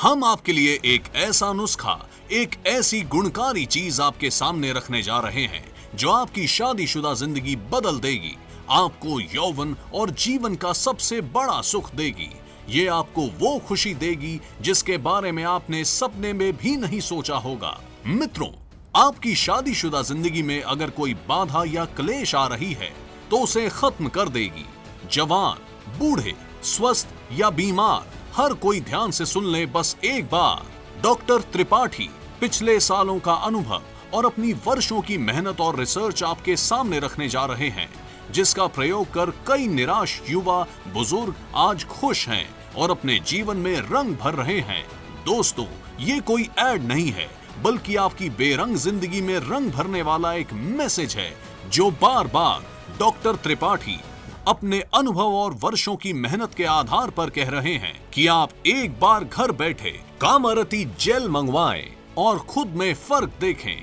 हम आपके लिए एक ऐसा नुस्खा, एक ऐसी गुणकारी चीज आपके सामने रखने जा रहे हैं जो आपकी शादीशुदा जिंदगी बदल देगी, आपको यौवन और जीवन का सबसे बड़ा सुख देगी। ये आपको वो खुशी देगी जिसके बारे में आपने सपने में भी नहीं सोचा होगा। मित्रों, आपकी शादीशुदा जिंदगी में अगर कोई बाधा या क्लेश आ रही है तो उसे खत्म कर देगी। जवान, बूढ़े, स्वस्थ या बीमार, हर कोई ध्यान से सुन ले बस एक बार। डॉक्टर त्रिपाठी पिछले सालों का अनुभव और अपनी वर्षों की मेहनत और रिसर्च आपके सामने रखने जा रहे हैं, जिसका प्रयोग कर कई निराश युवा बुजुर्ग आज खुश हैं और अपने जीवन में रंग भर रहे हैं। दोस्तों, ये कोई ऐड नहीं है, बल्कि आपकी बेरंग जिंदगी में रंग भरने वाला एक मैसेज है जो बार बार डॉक्टर त्रिपाठी अपने अनुभव और वर्षों की मेहनत के आधार पर कह रहे हैं कि आप एक बार घर बैठे कामारती जेल मंगवाएं और खुद में फर्क देखें।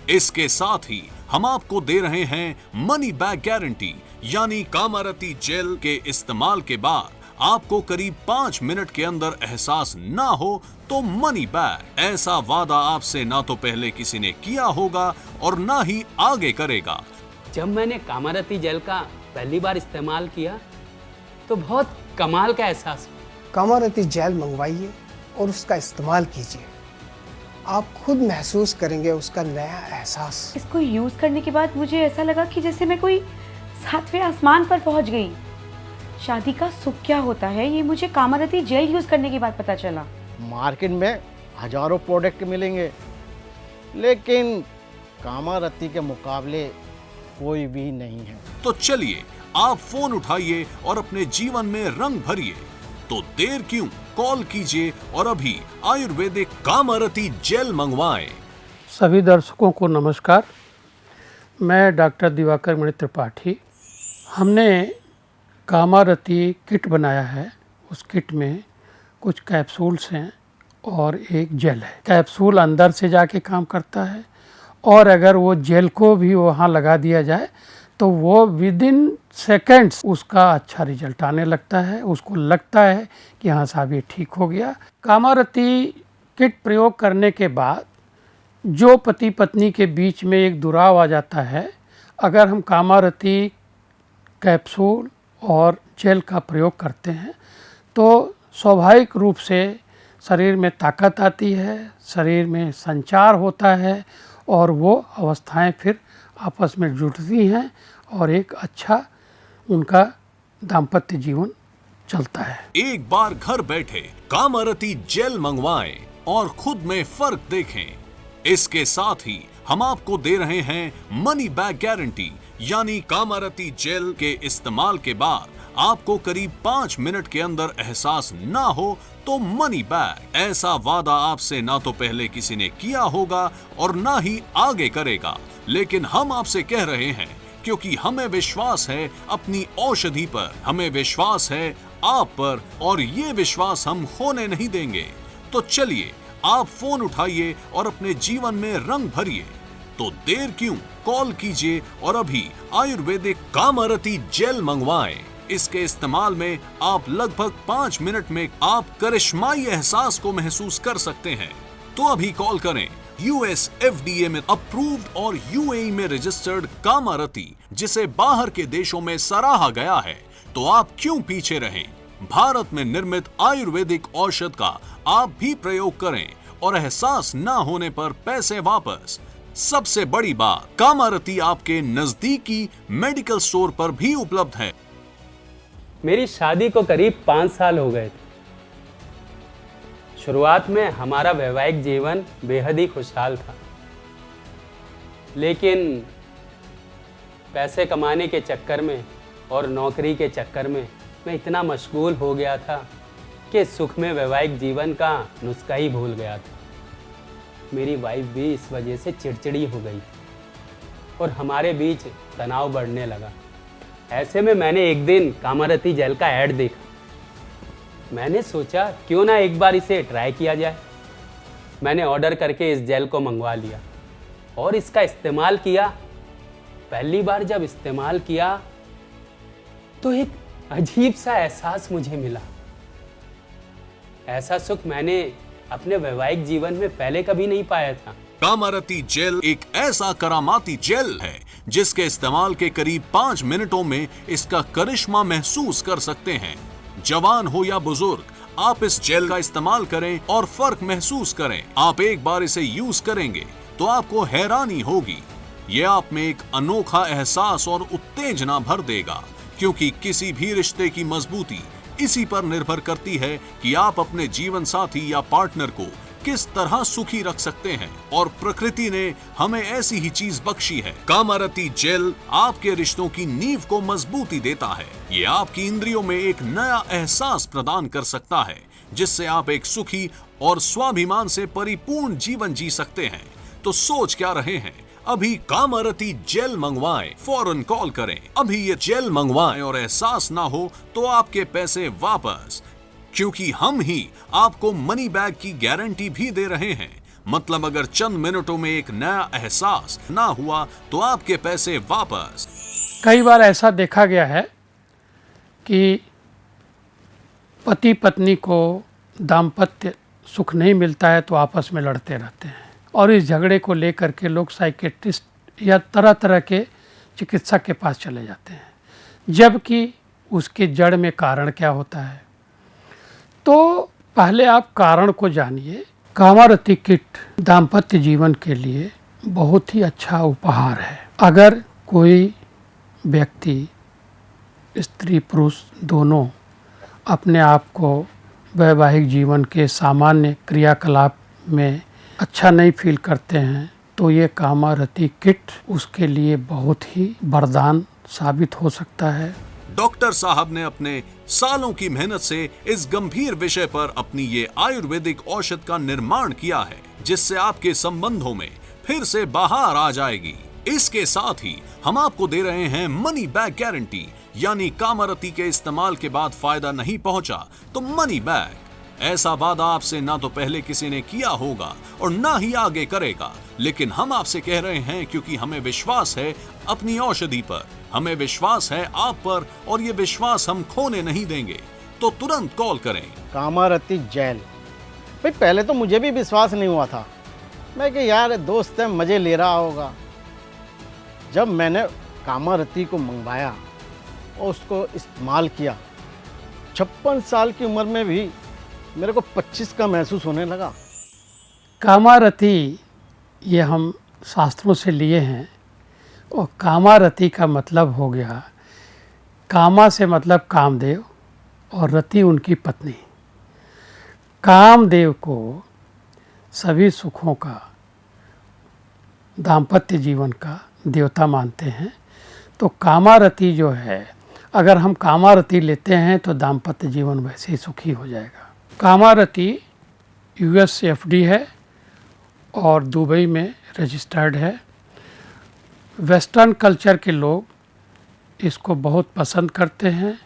इसके साथ ही हम आपको दे रहे हैं मनी बैक गारंटी, यानी कामारती जेल के इस्तेमाल के बाद आपको करीब 5 मिनट के अंदर एहसास ना हो तो मनी बैक। ऐसा वादा आपसे ना तो पहले किसी ने किया होगा और ना ही आगे करेगा। जब मैंने कामारती जेल का पहली बार इस्तेमाल किया तो बहुत कमाल का एहसास हुआ। कामारती जेल मंगवाइए और उसका इस्तेमाल कीजिए, आप खुद महसूस करेंगे उसका नया एहसास। इसको यूज करने के बाद मुझे ऐसा लगा कि जैसे मैं कोई 7वें आसमान पर पहुंच गई। शादी का सुख क्या होता है ये मुझे कामारती जेल यूज करने के बाद पता चला। मार्केट में हजारों प्रोडक्ट मिलेंगे, लेकिन कामारती के मुकाबले कोई भी नहीं है। तो चलिए, आप फोन उठाइए और अपने जीवन में रंग भरिए। तो देर क्यों, कॉल कीजिए और अभी आयुर्वेदिक कामारती जेल मंगवाएं। सभी दर्शकों को नमस्कार, मैं डॉक्टर दिवाकर मणि त्रिपाठी। हमने कामारती किट बनाया है। उस किट में कुछ कैप्सूल्स हैं और एक जेल है। कैप्सूल अंदर से जाके काम करता है और अगर वो जेल को भी वहाँ लगा दिया जाए तो वो विद इन सेकेंड्स उसका अच्छा रिजल्ट आने लगता है। उसको लगता है कि हाँ साहब ये ठीक हो गया। कामारती किट प्रयोग करने के बाद जो पति पत्नी के बीच में एक दुराव आ जाता है, अगर हम कामारती कैप्सूल और जेल का प्रयोग करते हैं तो स्वाभाविक रूप से शरीर में ताकत आती है, शरीर में संचार होता है और वो अवस्थाएं फिर आपस में जुड़ती हैं और एक अच्छा उनका दाम्पत्य जीवन चलता है। एक बार घर बैठे कामारती जेल मंगवाएं और खुद में फर्क देखें। इसके साथ ही हम आपको दे रहे हैं मनी बैक गारंटी, यानी कामारती जेल के इस्तेमाल के बाद आपको करीब 5 मिनट के अंदर एहसास ना हो तो मनी बैक। ऐसा वादा आपसे ना तो पहले किसी ने किया होगा और ना ही आगे करेगा, लेकिन हम आपसे कह रहे हैं क्योंकि हमें विश्वास है अपनी औषधि पर, हमें विश्वास है आप पर और ये विश्वास हम खोने नहीं देंगे। तो चलिए, आप फोन उठाइए और अपने जीवन में रंग भरिए। तो देर क्यों, कॉल कीजिए और अभी आयुर्वेदिक कामारती जेल मंगवाएं। इसके इस्तेमाल में आप लगभग 5 मिनट में आप करिश्माई एहसास को महसूस कर सकते हैं। तो अभी कॉल करें। यूएस FDA में अप्रूव्ड और UAE में रजिस्टर्ड कामारती, जिसे बाहर के देशों में सराहा गया है, तो आप क्यों पीछे रहें? भारत में निर्मित आयुर्वेदिक औषध का आप भी प्रयोग करें और एहसास ना होने पर पैसे वापस। सबसे बड़ी बात, कामारती आपके नजदीकी मेडिकल स्टोर पर भी उपलब्ध है। मेरी शादी को करीब 5 साल हो गए थे। शुरुआत में हमारा वैवाहिक जीवन बेहद ही खुशहाल था, लेकिन पैसे कमाने के चक्कर में और नौकरी के चक्कर में मैं इतना मशगूल हो गया था कि सुख में वैवाहिक जीवन का नुस्खा ही भूल गया था। मेरी वाइफ भी इस वजह से चिड़चिड़ी हो गई और हमारे बीच तनाव बढ़ने लगा। ऐसे में मैंने एक दिन कामारती जेल का ऐड देखा। मैंने सोचा क्यों ना एक बार इसे ट्राई किया जाए। मैंने ऑर्डर करके इस जेल को मंगवा लिया और इसका इस्तेमाल किया। पहली बार जब इस्तेमाल किया तो एक अजीब सा एहसास मुझे मिला। ऐसा सुख मैंने अपने वैवाहिक जीवन में पहले कभी नहीं पाया था। कामारती जेल एक ऐसा करामाती जेल है जिसके इस्तेमाल के करीब 5 मिनटों में इसका करिश्मा महसूस कर सकते हैं। जवान हो या बुजुर्ग, आप इस जेल का इस्तेमाल करें और फर्क महसूस करें। आप एक बार इसे यूज करेंगे तो आपको हैरानी होगी। ये आप में एक अनोखा एहसास और उत्तेजना भर देगा, क्योंकि किसी भी रिश्ते की मजबूती इसी पर निर्भर करती है कि आप अपने जीवन साथी या पार्टनर को किस तरह सुखी रख सकते हैं, और प्रकृति ने हमें ऐसी ही चीज बख्शी है। कामारती जेल आपके रिश्तों की नींव को मजबूती देता है। ये आपकी इंद्रियों में एक नया एहसास प्रदान कर सकता है, जिससे आप एक सुखी और स्वाभिमान से परिपूर्ण जीवन जी सकते हैं। तो सोच क्या रहे हैं? अभी कामारती जेल मंगवाएं, फौरन कॉल करें। अभी ये जेल मंगवाएं और एहसास ना हो तो आपके पैसे वापस, क्योंकि हम ही आपको मनी बैग की गारंटी भी दे रहे हैं। मतलब अगर चंद मिनटों में एक नया एहसास ना हुआ तो आपके पैसे वापस। कई बार ऐसा देखा गया है कि पति पत्नी को दाम्पत्य सुख नहीं मिलता है तो आपस में लड़ते रहते हैं, और इस झगड़े को लेकर के लोग साइकेट्रिस्ट या तरह तरह के चिकित्सक के पास चले जाते हैं, जबकि उसके जड़ में कारण क्या होता है। तो पहले आप कारण को जानिए। कामारती किट दाम्पत्य जीवन के लिए बहुत ही अच्छा उपहार है। अगर कोई व्यक्ति, स्त्री पुरुष दोनों, अपने आप को वैवाहिक जीवन के सामान्य क्रियाकलाप में अच्छा नहीं फील करते हैं तो ये कामारती किट उसके लिए बहुत ही वरदान साबित हो सकता है। डॉक्टर साहब ने अपने सालों की मेहनत से इस गंभीर विषय पर अपनी ये आयुर्वेदिक औषध का निर्माण किया है, जिससे आपके संबंधों में फिर से बहार आ जाएगी। इसके साथ ही हम आपको दे रहे हैं मनी बैक गारंटी, यानी कामारती के इस्तेमाल के बाद फायदा नहीं पहुंचा तो मनी बैक। ऐसा वादा आपसे ना तो पहले किसी ने किया होगा और ना ही आगे करेगा, लेकिन हम आपसे कह रहे हैं क्योंकि हमें विश्वास है अपनी औषधि पर, हमें विश्वास है आप पर, और ये विश्वास हम खोने नहीं देंगे। तो तुरंत कॉल करें। कामारती जेल। भाई पहले तो मुझे भी विश्वास नहीं हुआ था, मैं कि यार दोस्त है मज़े ले रहा होगा। जब मैंने कामारती को मंगवाया और उसको इस्तेमाल किया, 56 साल की उम्र में भी मेरे को 25 का महसूस होने लगा। कामारती ये हम शास्त्रों से लिए हैं, और कामारती का मतलब हो गया, कामा से मतलब कामदेव और रति उनकी पत्नी। कामदेव को सभी सुखों का, दाम्पत्य जीवन का देवता मानते हैं। तो कामारती जो है, अगर हम कामारती लेते हैं तो दाम्पत्य जीवन वैसे ही सुखी हो जाएगा। कामारती US FD है और दुबई में रजिस्टर्ड है। वेस्टर्न कल्चर के लोग इसको बहुत पसंद करते हैं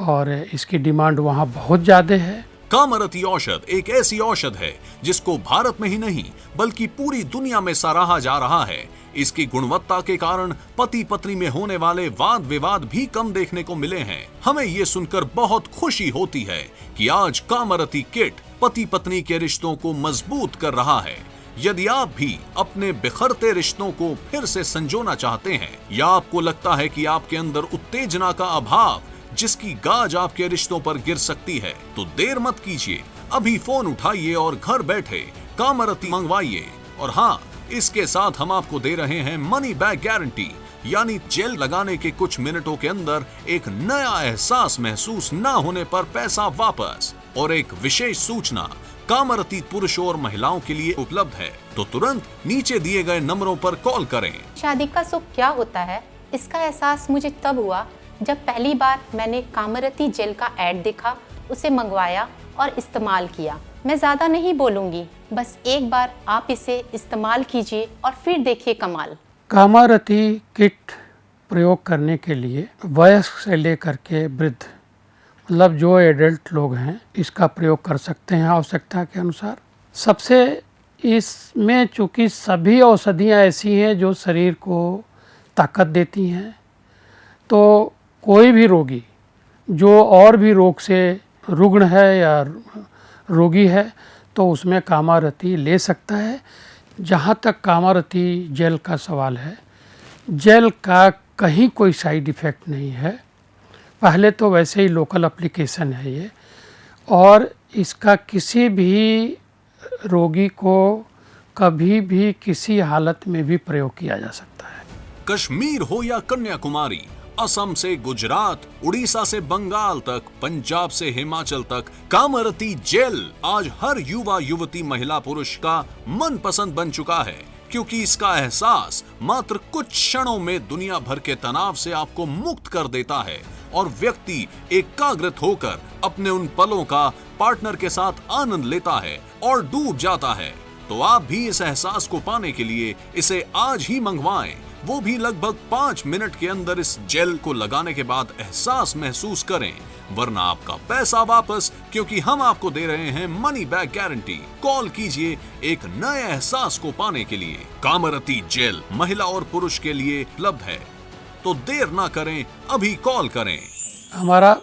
और इसकी डिमांड वहाँ बहुत ज़्यादा है। कामारती औषध एक ऐसी औषध है जिसको भारत में ही नहीं बल्कि पूरी दुनिया में सराहा जा रहा है। इसकी गुणवत्ता के कारण पति पत्नी में होने वाले वाद विवाद भी कम देखने को मिले हैं। हमें ये सुनकर बहुत खुशी होती है कि आज कामारती किट पति पत्नी के रिश्तों को मजबूत कर रहा है। यदि आप भी अपने बिखरते रिश्तों को फिर से संजोना चाहते हैं, या आपको लगता है कि आपके अंदर उत्तेजना का अभाव जिसकी गाज आपके रिश्तों पर गिर सकती है, तो देर मत कीजिए। अभी फोन उठाइए और घर बैठे कामारती मंगवाइए। और हाँ, इसके साथ हम आपको दे रहे हैं मनी बैक गारंटी, यानी जेल लगाने के कुछ मिनटों के अंदर एक नया एहसास महसूस ना होने पर पैसा वापस। और एक विशेष सूचना कामारती पुरुषों और महिलाओं के लिए उपलब्ध है, तो तुरंत नीचे दिए गए नंबरों पर कॉल करें। शादी का सुख क्या होता है, इसका एहसास मुझे तब हुआ जब पहली बार मैंने कामारती जेल का ऐड देखा, उसे मंगवाया और इस्तेमाल किया। मैं ज़्यादा नहीं बोलूँगी, बस एक बार आप इसे इस्तेमाल कीजिए और फिर देखिए कमाल। कामारती किट प्रयोग करने के लिए वयस्क से लेकर के वृद्ध, मतलब जो एडल्ट लोग हैं, इसका प्रयोग कर सकते हैं आवश्यकता के अनुसार। सबसे इसमें चूँकि सभी औषधियाँ ऐसी हैं जो शरीर को ताकत देती हैं, तो कोई भी रोगी जो और भी रोग से रुग्ण है या रोगी है, तो उसमें कामारती ले सकता है। जहाँ तक कामारती जेल का सवाल है, जेल का कहीं कोई साइड इफ़ेक्ट नहीं है। पहले तो वैसे ही लोकल एप्लीकेशन है ये, और इसका किसी भी रोगी को कभी भी किसी हालत में भी प्रयोग किया जा सकता है। कश्मीर हो या कन्याकुमारी, असम से गुजरात, उड़ीसा से बंगाल तक, पंजाब से हिमाचल तक, कामारती जेल आज हर युवा युवती महिला पुरुष का मनपसंद बन चुका है, क्योंकि इसका एहसास मात्र कुछ क्षणों में दुनिया भर के तनाव से आपको मुक्त कर देता है और व्यक्ति एकाग्रत होकर अपने उन पलों का पार्टनर के साथ आनंद लेता है और डूब जाता है। तो आप भी इस एहसास को पाने के लिए इसे आज ही मंगवाएं, वो भी लगभग 5 मिनट के अंदर। इस जेल को लगाने के बाद एहसास महसूस करें, वरना आपका पैसा वापस, क्योंकि हम आपको दे रहे हैं मनी बैक गारंटी। कॉल कीजिए एक नए एहसास को पाने के लिए। कामारती जेल महिला और पुरुष के लिए उपलब्ध है, तो देर ना करें, अभी कॉल करें। हमारा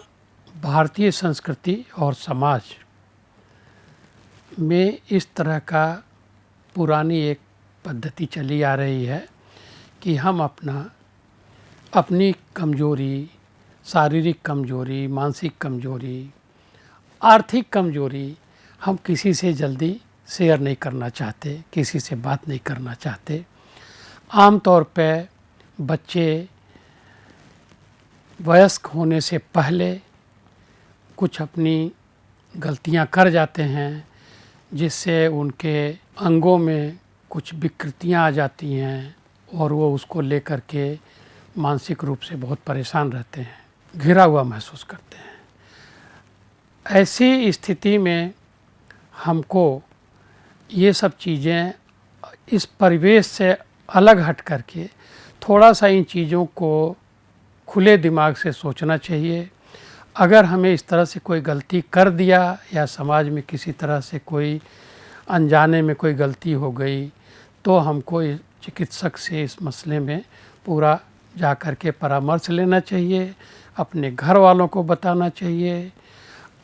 भारतीय संस्कृति और समाज में इस तरह का पुरानी एक पद्धति चली आ रही है कि हम अपनी कमजोरी, शारीरिक कमजोरी, मानसिक कमजोरी, आर्थिक कमजोरी हम किसी से जल्दी शेयर नहीं करना चाहते, किसी से बात नहीं करना चाहते। आमतौर पे बच्चे वयस्क होने से पहले कुछ अपनी गलतियां कर जाते हैं, जिससे उनके अंगों में कुछ विकृतियां आ जाती हैं और वो उसको लेकर के मानसिक रूप से बहुत परेशान रहते हैं, घिरा हुआ महसूस करते हैं। ऐसी स्थिति में हमको ये सब चीज़ें इस परिवेश से अलग हट करके थोड़ा सा इन चीज़ों को खुले दिमाग से सोचना चाहिए। अगर हमें इस तरह से कोई गलती कर दिया या समाज में किसी तरह से कोई अनजाने में कोई गलती हो गई, तो हमको चिकित्सक से इस मसले में पूरा जा कर के परामर्श लेना चाहिए, अपने घर वालों को बताना चाहिए।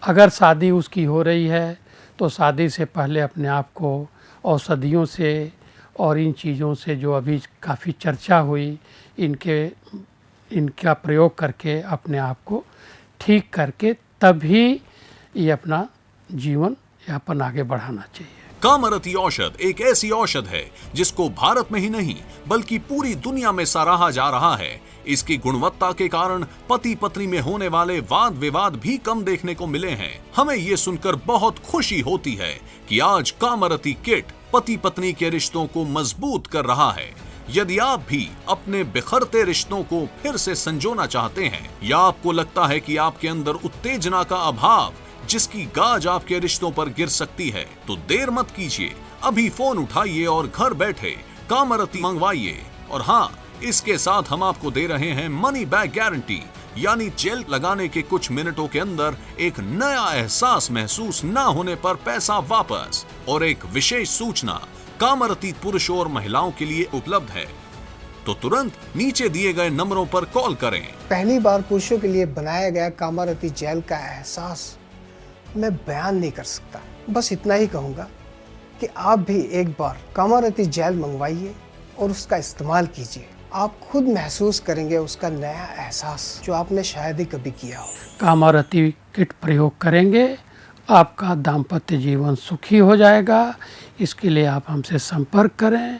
अगर शादी उसकी हो रही है तो शादी से पहले अपने आप को औषधियों से और इन चीज़ों से जो अभी काफ़ी चर्चा हुई, इनका प्रयोग करके अपने आप को ठीक करके तभी ये अपना जीवन यापन आगे बढ़ाना चाहिए। कामारती औषध एक ऐसी औषध है जिसको भारत में ही नहीं बल्कि पूरी दुनिया में सराहा जा रहा है। इसकी गुणवत्ता के कारण पति पत्नी में होने वाले वाद विवाद भी कम देखने को मिले हैं। हमें ये सुनकर बहुत खुशी होती है कि आज कामारती किट पति पत्नी के रिश्तों को मजबूत कर रहा है। यदि आप भी अपने बिखरते रिश्तों को फिर से संजोना चाहते हैं, या आपको लगता है कि आपके अंदर उत्तेजना का अभाव जिसकी गाज आपके रिश्तों पर गिर सकती है, तो देर मत कीजिए, अभी फोन उठाइए और घर बैठे कामारती मंगवाइए। और हाँ, इसके साथ हम आपको दे रहे हैं मनी बैक गारंटी, यानी जेल लगाने के कुछ मिनटों के अंदर एक नया एहसास महसूस न होने पर पैसा वापस। और एक विशेष सूचना, कामारती पुरुषों और महिलाओं के लिए उपलब्ध है, तो तुरंत नीचे दिए गए नंबरों पर कॉल करें। पहली बार पुरुषों के लिए बनाया गया कामारती जेल का एहसास मैं बयान नहीं कर सकता। बस इतना ही कहूँगा कि आप भी एक बार कामारती जेल मंगवाइए और उसका इस्तेमाल कीजिए। आप खुद महसूस करेंगे उसका नया एहसास जो आपने शायद ही कभी किया हो। कामारती किट प्रयोग करेंगे, आपका दाम्पत्य जीवन सुखी हो जाएगा। इसके लिए आप हमसे संपर्क करें,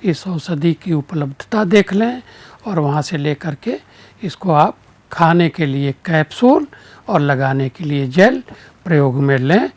इस औषधि की उपलब्धता देख लें और वहाँ से लेकर के इसको आप खाने के लिए कैप्सूल और लगाने के लिए जेल प्रयोग में लें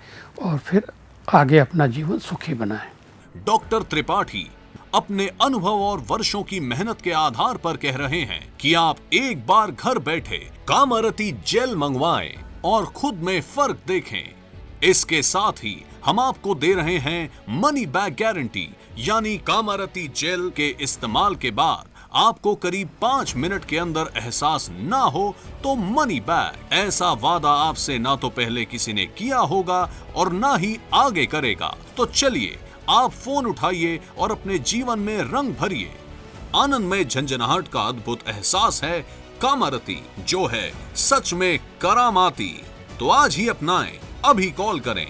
और फिर आगे अपना जीवन सुखी बनाएं। डॉक्टर त्रिपाठी अपने अनुभव और वर्षों की मेहनत के आधार पर कह रहे हैं कि आप एक बार घर बैठे कामारती जेल मंगवाएं और खुद में फर्क देखें। इसके साथ ही हम आपको दे रहे हैं मनी बैक गारंटी, यानी कामारती जेल के इस्तेमाल के बाद आपको करीब 5 मिनट के अंदर एहसास ना हो तो मनी बैक। ऐसा वादा आपसे ना तो पहले किसी ने किया होगा और ना ही आगे करेगा। तो चलिए आप फोन उठाइए और अपने जीवन में रंग भरिए। आनंदमय झंझनाहट का अद्भुत एहसास है कामारती, जो है सच में करामाती। तो आज ही अपनाएं, अभी कॉल करें